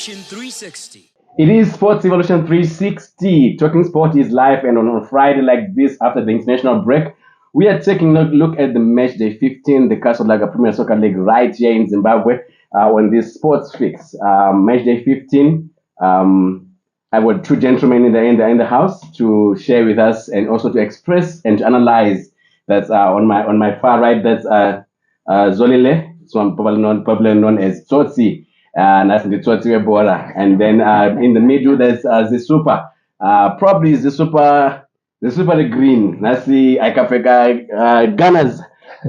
Sportsevolution360. It is Sportsevolution360. Talking sport is live, and on Friday like this, after the international break, we are taking a look at the Matchday 15, the Tsotsi Premier Soccer League right here in Zimbabwe on this sports fix. Matchday 15. I got two gentlemen in the house to share with us and also to express and to analyze. That's on my far right. That's Zolile, so probably known as Tsotsi. And that's the Tsotsi Bhora. And then in the middle, there's ZiSupa. Probably ZiSupa ReGreen. That's the Ikafeka Gunners.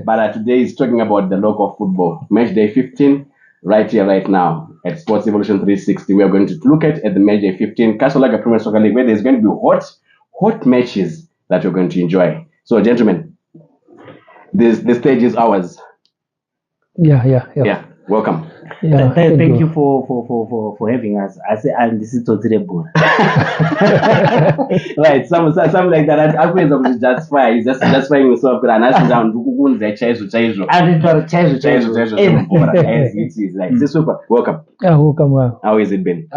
But today is talking about the local football. Matchday 15, right here, right now, at Sportsevolution360. We are going to look at the Matchday 15 Tsotsi Premier Soccer League, where there's going to be hot matches that you're going to enjoy. So, gentlemen, the stage is ours. Yeah. Welcome. Yeah, thank you for having us. I say, and this is Tsotsi Bhora. Right, something like that. I feel just fine. He's just fine himself. And I sit down. And it's as it is. Like ZiSupa, welcome. Yeah, welcome. How has it been?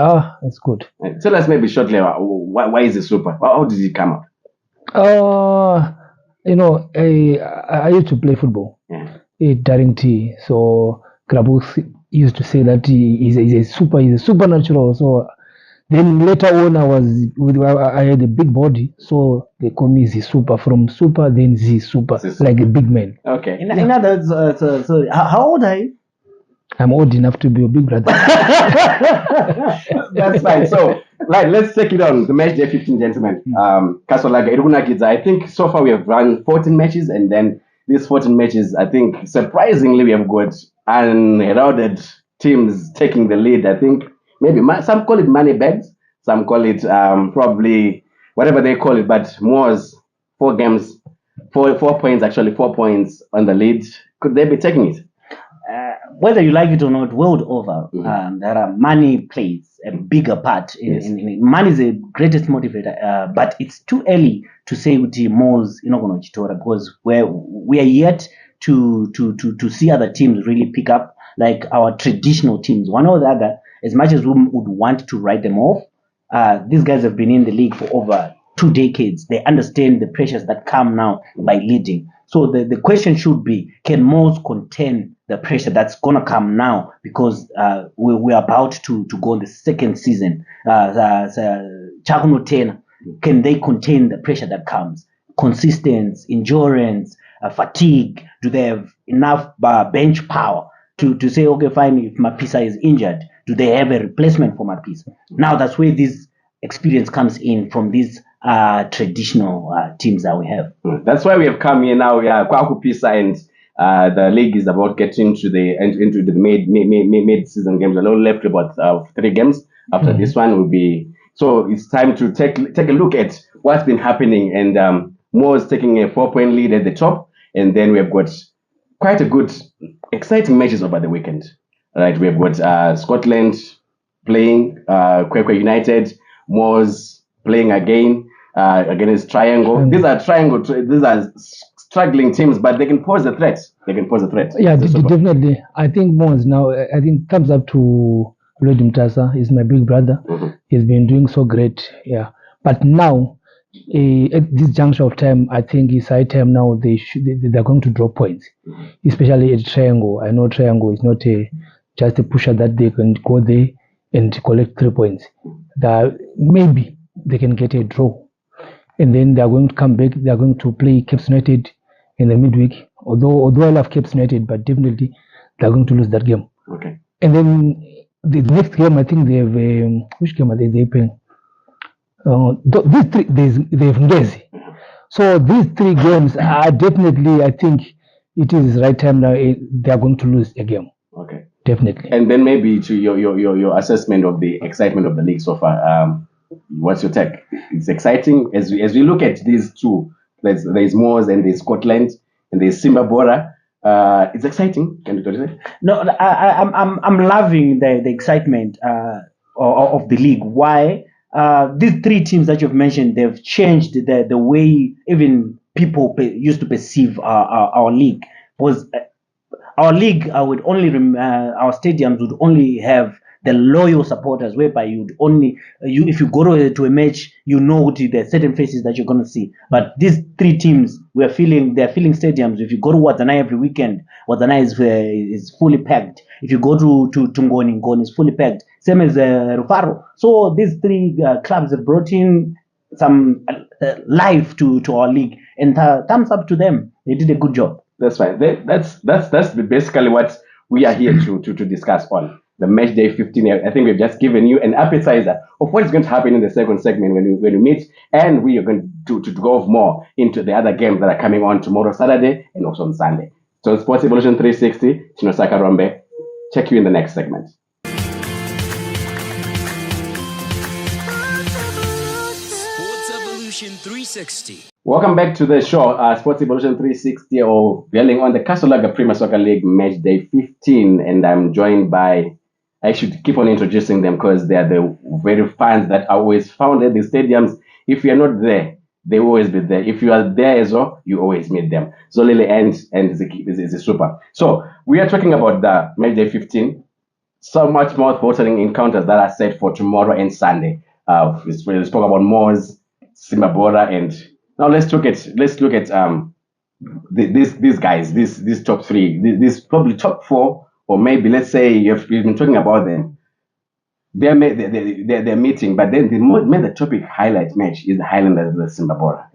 It's good. Tell us maybe shortly why is ZiSupa? How did it come up? I used to play football. Yeah. During tea, so Krabus used to say that he is a supernatural. So then later on, I had a big body, so they call me ZiSupa. From super, then ZiSupa, like a big man. Okay. In other words, so how old are you? I'm old enough to be your big brother. That's fine. So, right, let's take it on. The Matchday 15, gentlemen. I think so far we have run 14 matches, and then these 14 matches, I think, surprisingly, we have got unheralded teams taking the lead. I think maybe some call it money bags, some call it probably whatever they call it, but Moore's 4 games, 4 points, actually 4 points on the lead. Could they be taking it? Whether you like it or not, world over, there are money plays a bigger part. Money is the greatest motivator, but it's too early to say with the Moors because we are yet to see other teams really pick up like our traditional teams. One or the other, as much as we would want to write them off, these guys have been in the league for over 2 decades. They understand the pressures that come now by leading. So the question should be, can Moors contain the pressure that's going to come now, because we're about to go on the second season. Can they contain the pressure that comes? Consistency, endurance, fatigue. Do they have enough bench power to say, okay, fine, if Mapisa is injured, do they have a replacement for Mapisa? Now that's where this experience comes in from these traditional teams that we have. That's why we have come here now. Kwaku Pisa, and the league is about getting into the mid-season games. A little left, about 3 games after this one will be. So it's time to take a look at what's been happening. And Moore's taking a 4-point lead at the top, and then we have got quite a good, exciting matches over the weekend. Right, we have got Scottland playing Kwekwe United, Moore's playing again against Triangle. These are struggling teams, but they can pose a threat. Yeah, definitely. I think Moore's now. I think thumbs up to Lloyd Mtasa. He's my big brother. He's been doing so great. Yeah, but now at this juncture of time, I think it's high time now they're going to drop points, especially at Triangle. I know Triangle is not just a pusher that they can go there and collect 3 points. That maybe they can get a draw, and then they are going to come back. They are going to play Cape United in the midweek. Although I love Cape United, but definitely they are going to lose that game. Okay. And then the next game, I think they have which game are they playing? These 3 they have Ngezi. So these 3 games are definitely. I think it is right time now. They are going to lose a game. Okay. Definitely. And then maybe to your assessment of the excitement of the league so far. What's your take? It's exciting as we look at these 2. There's Moors and there's Scottland and there's Simba Bhora. It's exciting. Can you say? No, I'm loving the excitement of the league. Why? These 3 teams that you've mentioned, they've changed the way even people used to perceive our league. Was our league would only our stadiums would only have the loyal supporters, whereby if you go to a match, you know there are certain faces that you're going to see. But these three teams, they're filling stadiums. If you go to Wadzanai every weekend, Wadzanai is fully packed. If you go to Ngoni is fully packed. Same as Rufaro. So these three clubs have brought in some life to our league, and thumbs up to them. They did a good job. That's right. That's basically what we are here to discuss on the match day 15. I think we've just given you an appetizer of what is going to happen in the second segment when we meet, and we are going to go more into the other games that are coming on tomorrow, Saturday, and also on Sunday. So Sports Evolution 360, Chinosaka Rombe. Check you in the next segment. Sportsevolution 360. Welcome back to the show, Sports Evolution 360, or dwelling on the Kasolaga Premier Soccer League match day 15, and I'm joined by, I should keep on introducing them because they are the very fans that are always found at the stadiums. If you're not there, they will always be there. If you are there as well, you always meet them. Zolile and ZiSupa. So we are talking about the match day 15. So much more thrilling encounters that are set for tomorrow and Sunday. We spoke about Moors, Simba, Bhora, and now let's look at these guys, these top three, these probably top four, or maybe let's say you've been talking about them. They're meeting, but then the topic highlight match is the Highlanders versus Simba Bhora.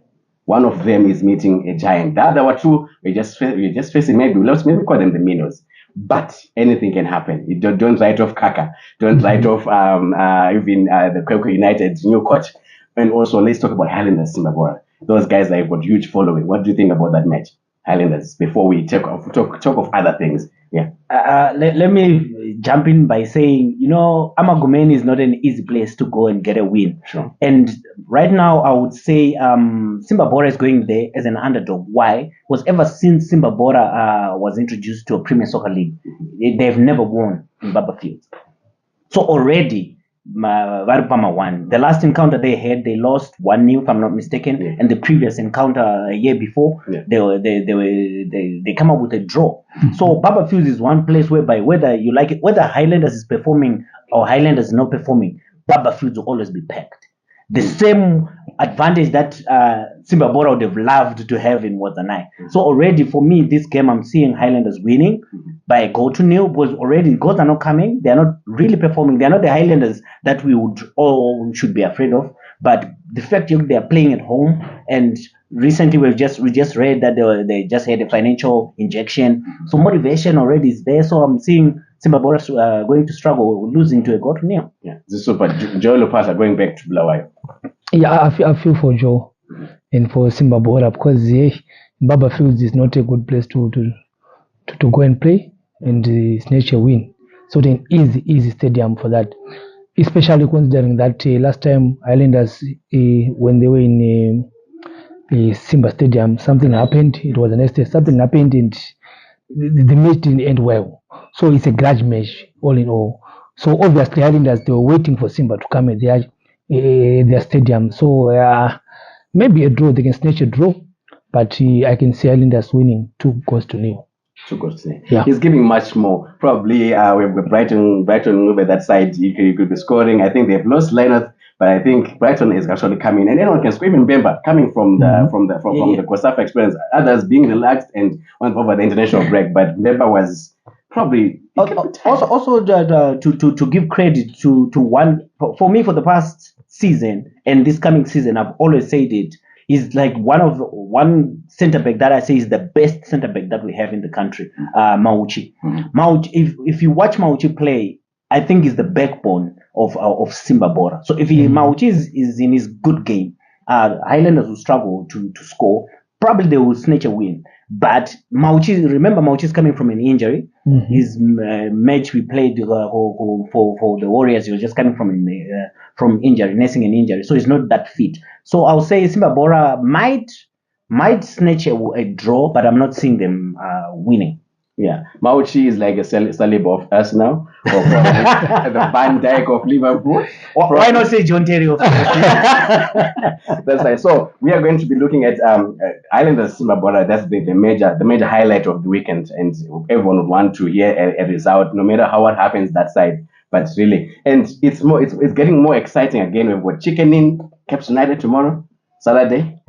One of them is meeting a giant. The other two, we're just facing maybe call them the minnows. But anything can happen. You don't write off Kaka. Don't write off even the Kwekwe United's new coach. And also, let's talk about Highlanders, Simba Bhora. Those guys have got huge following. What do you think about that match, Highlanders? Before we talk of other things, yeah. Let me jump in by saying, Amagumeni is not an easy place to go and get a win. Sure. And right now, I would say Simba Bhora is going there as an underdog. Why? Because ever since Simba Bhora was introduced to a Premier Soccer League, they've never won in Baba Field. So already, Varupama won. The last encounter they had, they lost 1-0, if I'm not mistaken. Yeah. And the previous encounter a year before, yeah, they come up with a draw. So Baba Fields is one place whereby whether you like it, whether Highlanders is performing or Highlanders is not performing, Baba Fields will always be packed. The same advantage that Simba Bhora would have loved to have in Wadzanai. So already for me, this game I'm seeing Highlanders winning by a goal to nil, because already goals are not coming. They are not really performing. They are not the Highlanders that we would all should be afraid of. But the fact they are playing at home, and recently we just read that they just had a financial injection. So motivation already is there. So I'm seeing Simba Bhora going to struggle, losing to a goal to nil. Yeah, ZiSupa, Joe Lupasa going back to Bulawayo. Yeah, I feel for Joe and for Simba Bhora, because Baba Fields is not a good place to go and play and snatch a win. So an easy stadium for that, especially considering that last time Highlanders, when they were in Simba Stadium, something happened. It was an estate. Something happened and the match didn't end well. So it's a grudge match, all in all. So obviously Highlanders, they were waiting for Simba to come at their stadium. So maybe a draw, they can snatch a draw, but I can see Highlanders winning 2-0. 2-0. Yeah. He's giving much more. Probably with Brighton over that side, you could be scoring. I think they've lost lineup, but I think Brighton is actually coming, and anyone can score. Even Bemba coming from the Kosafa experience. Others being relaxed and went over the international break, but Bemba was probably also to give credit to one for me for the past season and this coming season. I've always said it is like one centre back that I say is the best centre back that we have in the country, Mauchi. Mauchi, if you watch Mauchi play, I think is the backbone of Simba Bhora. So if Mauchi is in his good game, Highlanders will struggle to score. Probably they will snatch a win. But Mauchi is coming from an injury. His match we played for the Warriors, he was just coming from injury, nursing an injury. So he's not that fit. So I'll say Simba Bhora might snatch a draw, but I'm not seeing them winning. Yeah, Mauchi is like a Salib of us now, or the Van Dijk of Liverpool. Why not say John Terry of That's right. So we are going to be looking at Islanders Simba Bhora. That's the major highlight of the weekend, and everyone would want to hear a result, no matter how what happens that side. But really, and it's getting more exciting again. We've got Chicken In, Caps United tomorrow, Saturday.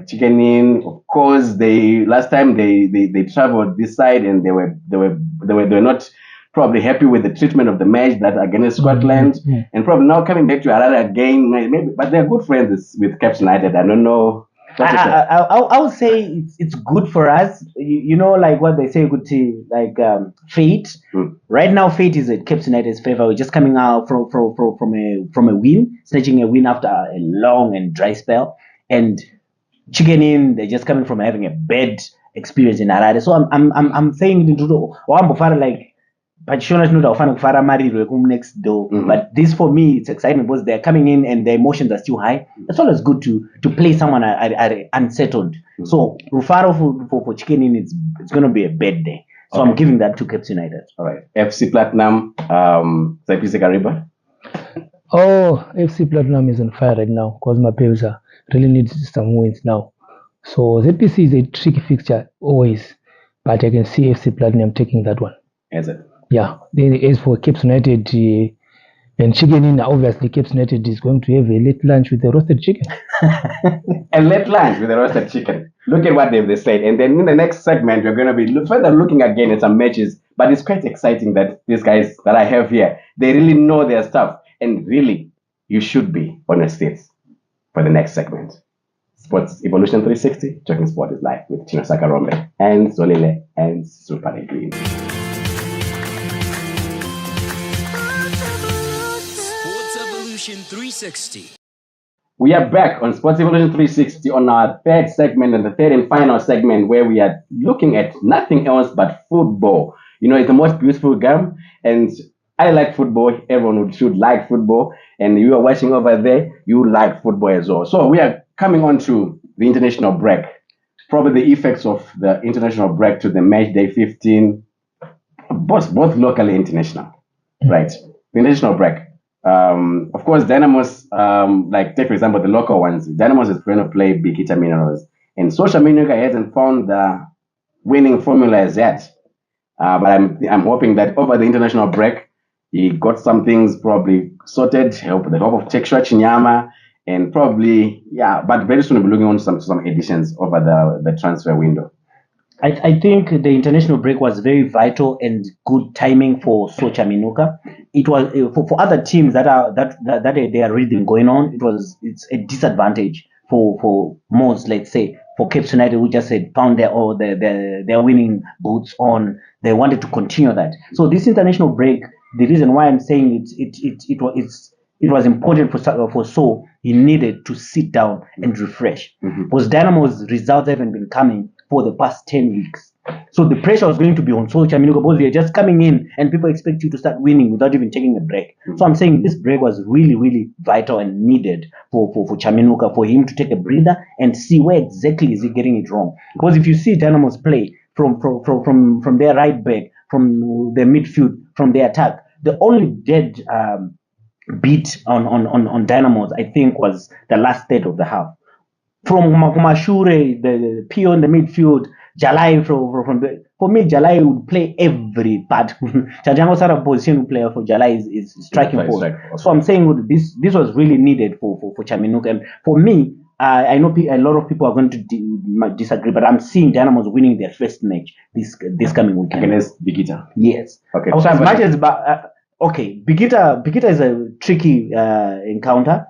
Chicken In, of course, last time they traveled this side and they were not probably happy with the treatment of the match that against Scotland, and probably now coming back to Harare again, maybe, but they're good friends with Caps United. I don't know. I would say it's good for us. You know, like what they say, good to like fate. Right now, fate is at Cape United's favor. We're just coming out from a win, snatching a win after a long and dry spell. And Chicken In, they're just coming from having a bad experience in Harare. So I'm saying like. But next door. But this for me, it's exciting because they're coming in and the emotions are still high. It's always good to play someone unsettled. So Rufaro for Chicken In, it's going to be a bad day. So I'm giving that to Cape United. All right. FC Platinum, ZPC Kariba. Oh, FC Platinum is on fire right now because my players really need some wins now. So ZPC is a tricky fixture always, but I can see FC Platinum taking that one. Is it? Yeah, as for Cape United and Chicken In, obviously Cape United is going to have a late lunch with the roasted chicken. A late lunch with the roasted chicken. Look at what they've said. And then in the next segment, we're going to be further looking again at some matches. But it's quite exciting that these guys that I have here, they really know their stuff. And really, you should be on the seats for the next segment. Sportsevolution360, Talking Sport is live with Tino Sakarombe and Zolile ZiSupa ReGreen. Sportsevolution360. We are back on Sportsevolution360 on our third segment and the third and final segment where we are looking at nothing else but football. You know, it's the most beautiful game and I like football. Everyone should like football. And you are watching over there, you like football as well. So we are coming on to the international break. Probably the effects of the international break to the Matchday 15, both locally and international. Right? The international break. Of course, Dynamos, like take for example the local ones. Dynamos is going to play Bikita Minerals, and Social Minuka hasn't found the winning formula as yet. But I'm hoping that over the international break, he got some things probably sorted. With the help of Tekshwa Chinyama, and probably But very soon we'll be looking on some additions over the transfer window. I think the international break was very vital and good timing for Socha Minuka. It was for other teams that they are really going on. It's a disadvantage for most, let's say, for Cape United who just said found their winning boots on. They wanted to continue that. So this international break, the reason why I'm saying it was important for So he needed to sit down and refresh. Because Dynamo's results haven't been coming for the past 10 weeks. So the pressure was going to be on Socha Minuka because they're just coming in and people expect you to start winning without even taking a break. So I'm saying this break was really, really vital and needed for Chaminuka, for him to take a breather and see where exactly is he getting it wrong. Because if you see Dynamos play from their right back, from their midfield, from their attack, the only dead beat on Dynamos, I think, was the last third of the half. From Kumashure, the Pio in the midfield, Jalai for me, Jalai would play every part. Chajango Sara position player for Jalai is striking force. So I'm saying this was really needed for Chaminuka. And for me, I know a lot of people are going to disagree, but I'm seeing Dynamos winning their first match this coming weekend against Bikita. Yes. Okay. As much as Bikita is a tricky encounter.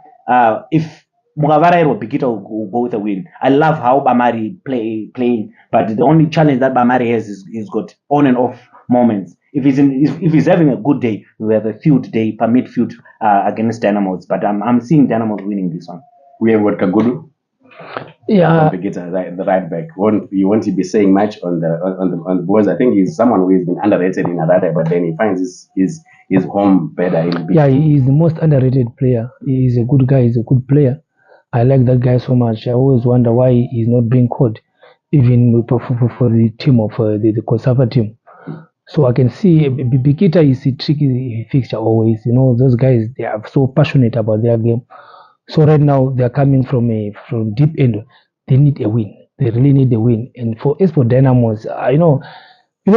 If Mugavara or Bikita will go with a win. I love how Bamari playing, but the only challenge that Bamari has is he's got on and off moments. If he's having a good day, we have a field day per midfield against Dynamos. But I'm seeing Dynamos winning this one. We have got Kagudu. Yeah, Bikita, the right back. You won't be saying much on the boards. I think he's someone who has been underrated in Harare, but then he finds his home better in Bikita. Yeah, he's the most underrated player. He's a good guy. He's a good player. I like that guy so much. I always wonder why he's not being called, even for the team of the Kosafa team. So I can see Bikita is a tricky fixture always. You know, those guys, they are so passionate about their game. So right now they are coming from deep end. They need a win. They really need a win. And as for Dynamos,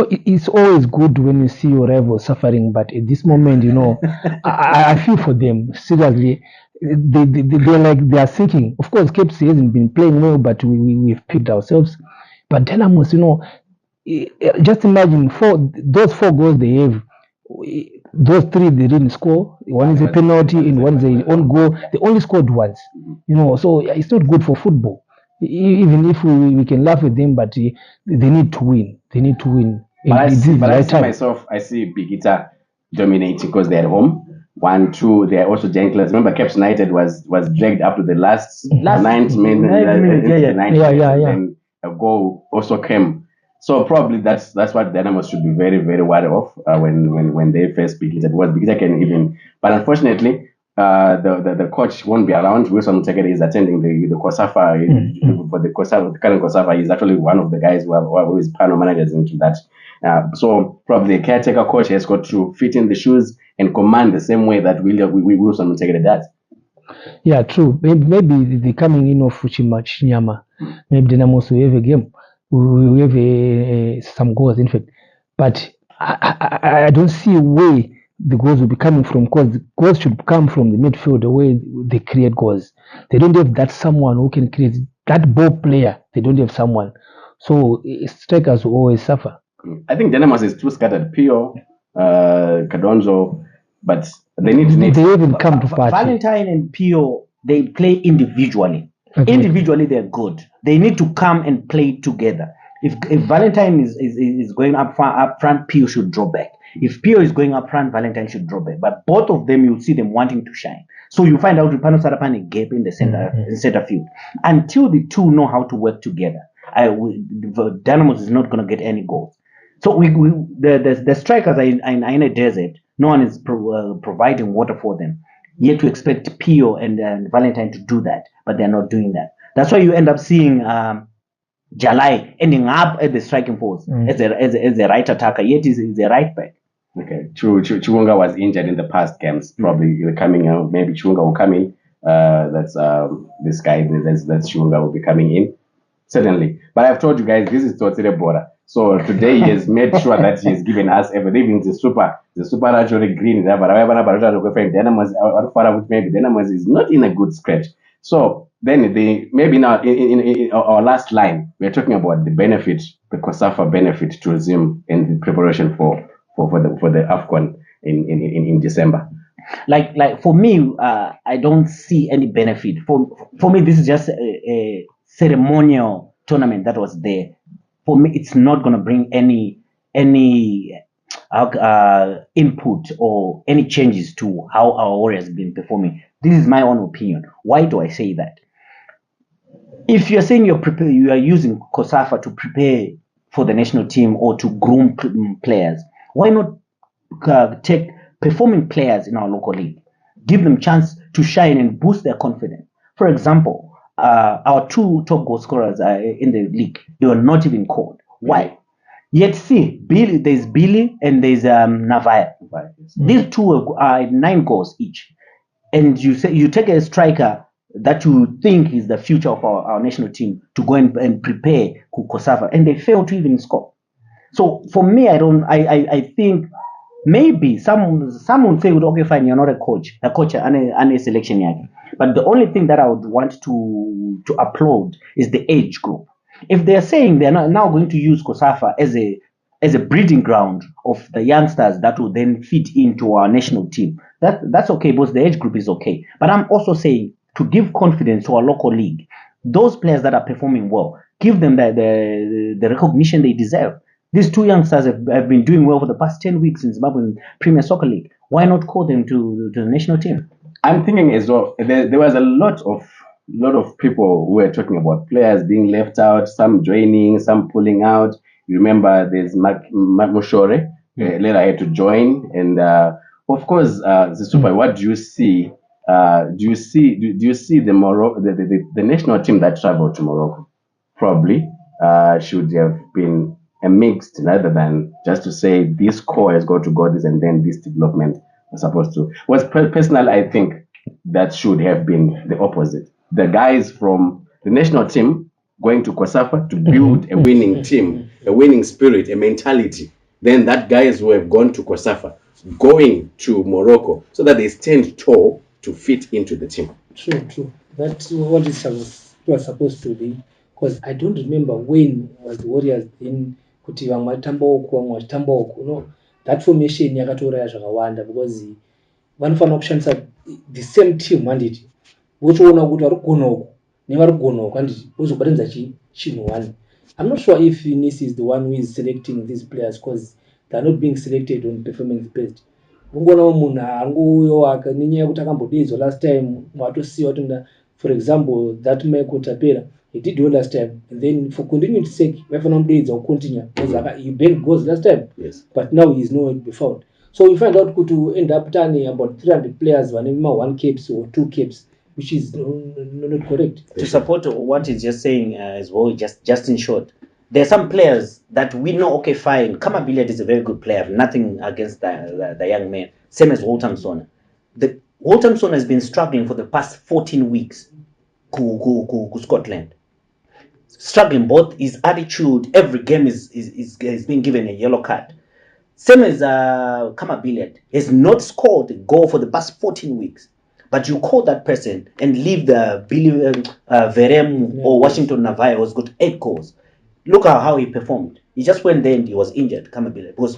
it's always good when you see your rival suffering, but at this moment, I feel for them. Seriously, they're like they are sinking. Of course, Cape C hasn't been playing well, but we've picked ourselves. But Dynamos, just imagine those 4 goals they have. Those 3 they didn't score. One is a penalty and one is an own goal. They only scored once. So it's not good for football. Even if we can laugh at them, but they need to win. They need to win. But I see Bikita dominating because they're at home. 1, 2, they're also gentle. Remember, Cape United was dragged up to the last 90 minutes. And a goal also came. So probably that's what Dynamos should be very, very worried of when they face Bikita. Because Bikita can even, but unfortunately, the coach won't be around. Wilson Mutekere is attending the COSAFA for the current COSAFA. He's actually one of the guys who is panel managers into that. So probably the caretaker coach has got to fit in the shoes and command the same way that Wilson Mutekere does. Yeah, true. Maybe the coming in of Chinyama, maybe Dynamos will have a game. We have some goals, in fact. But I don't see a way the goals will be coming from, because the goals should come from the midfield, the way they create goals. They don't have that someone who can create that ball player. They don't have someone. So strikers will always suffer. I think Dynamos is too scattered. Pio, Kadonzo, but they need to. They even come to party. Valentine and Pio, they play individually. Okay. Individually, they're good. They need to come and play together. If Valentine is going up front, Pio should draw back. If Pio is going up front, Valentine should draw back. But both of them, you'll see them wanting to shine. So you find out Rupano Sarapan a gap in the center field. Until the two know how to work together, Dynamos is not going to get any goals. So the strikers are in a desert. No one is providing water for them. Yet to expect Pio and Valentine to do that, but they're not doing that. That's why you end up seeing Jalai ending up at the striking post as a right attacker, yet he's a right back. Okay, Chiwunga was injured in the past games. Probably coming out. Maybe Chiwunga will come in. That's this guy. That's Chiwunga will be coming in. Certainly. But I've told you guys, this is Tsotsi Bhora. So today he has made sure that he has given us everything. ZiSupa ReGreen. Dynamos is not in a good scratch. So then maybe now in our last line, we're talking about the benefit, the COSAFA benefit to resume in preparation for the AFCON in December. Like for me, I don't see any benefit. For me, this is just a ceremonial tournament that was there. For me, it's not going to bring any input or any changes to how our Warriors have been performing. This is my own opinion. Why do I say that? If you're saying you are using COSAFA to prepare for the national team or to groom players, why not take performing players in our local league, give them chance to shine and boost their confidence? For example, our 2 top goal scorers in the league, they were not even called. Why? Yet see, there's Billy and there's Navaya. These 2 are 9 goals each. And you take a striker that you think is the future of our national team to go and prepare COSAFA, and they fail to even score. So for me, I think maybe some would say, okay, fine, you're not a coach and a selection yet. But the only thing that I would want to applaud is the age group. If they're saying they're now going to use COSAFA as a breeding ground of the youngsters that will then fit into our national team, that's okay, because the age group is okay. But I'm also saying to give confidence to our local league, those players that are performing well, give them the recognition they deserve. These 2 youngsters have been doing well for the past 10 weeks in Zimbabwean Premier Soccer League. Why not call them to the national team? I'm thinking as well, there was a lot of people who were talking about players being left out, some joining, some pulling out. You remember there's Mushore, later had to join. And of course, ZiSupa, what do you see? Do you see the national team that traveled to Morocco? Probably should have been a mixed, rather than just to say this core has got to go this and then this development was supposed to. Personally, I think that should have been the opposite. The guys from the national team, going to Kosafa to build a winning team, a winning spirit, a mentality. Then that guys who have gone to Kosafa going to Morocco so that they stand tall to fit into the team. True. That's what it was supposed to be. Because I don't remember when was the Warriors in kuti vamwe vatamba uku vamwe vachitamba uku. No, that formation yakatoraya zvakawanda because vanofanira kushandisa the same team handiti vochoona kuti vari kugona uku nevari kugona uku handiti vozobatanidza chinhu one. I'm not sure if Nisi is the one who is selecting these players because they are not being selected on performance based. Ungoona munhu angouyo nenyaya yekuti akambodeidzwa last time watosiyiwa tunda. For example, that Michael Tapera, he did well last time, and then for continuity sake vaifanira kumudeidza kucontinue because he banked goals last time. Yes. But now he is nowhere to be found. So we find out to end up turning about 300 players vane 1 caps or 2 caps, which is not correct. To support what he's just saying as well, just in short, there are some players that we know, okay, fine, Kamabile is a very good player, nothing against the young man, same as Walton Sona. Walton Sona has been struggling for the past 14 weeks to Scotland. Struggling both his attitude, every game is being given a yellow card. Same as Kamabile has not scored a goal for the past 14 weeks. But you call that person and leave the Verem or Washington Navai who's got 8 goals. Look at how he performed. He just went there and he was injured. Kamabile, because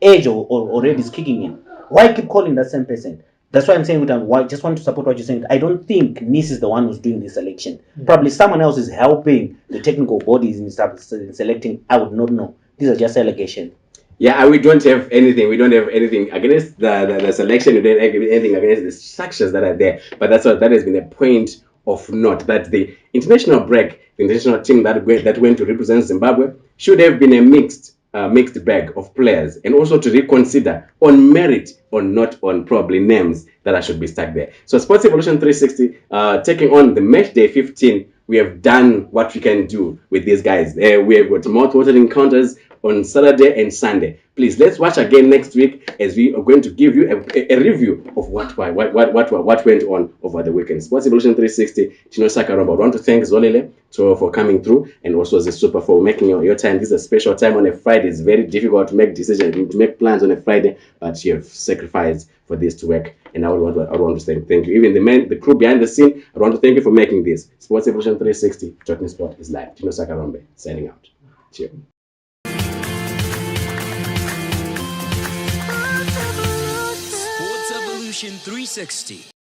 age already is kicking in. Why keep calling that same person? That's why I'm saying I just want to support what you're saying. I don't think Nice is the one who's doing this selection. Probably someone else is helping the technical bodies in selecting. I would not know. These are just allegations. Yeah, we don't have anything. We don't have anything against the selection. We don't have anything against the structures that are there. But that has been a point of note that the international break, the international team that went to represent Zimbabwe, should have been a mixed bag of players, and also to reconsider on merit or not on probably names that should be stuck there. So Sportsevolution360 taking on the Matchday 15. We have done what we can do with these guys. We have got mouth-watering encounters on Saturday and Sunday. Please, let's watch again next week as we are going to give you a review of what went on over the weekend. Sportsevolution360, Chino Sakaromba. I want to thank Zolile for coming through, and also ZiSupa for making your time. This is a special time on a Friday. It's very difficult to make decisions, to make plans on a Friday, but you have sacrificed for this to work. And I want to say thank you. Even the crew behind the scene, I want to thank you for making this. Sportsevolution360, Talking Sport is live. Chino Sakarombe, signing out. Cheers. Sportsevolution360.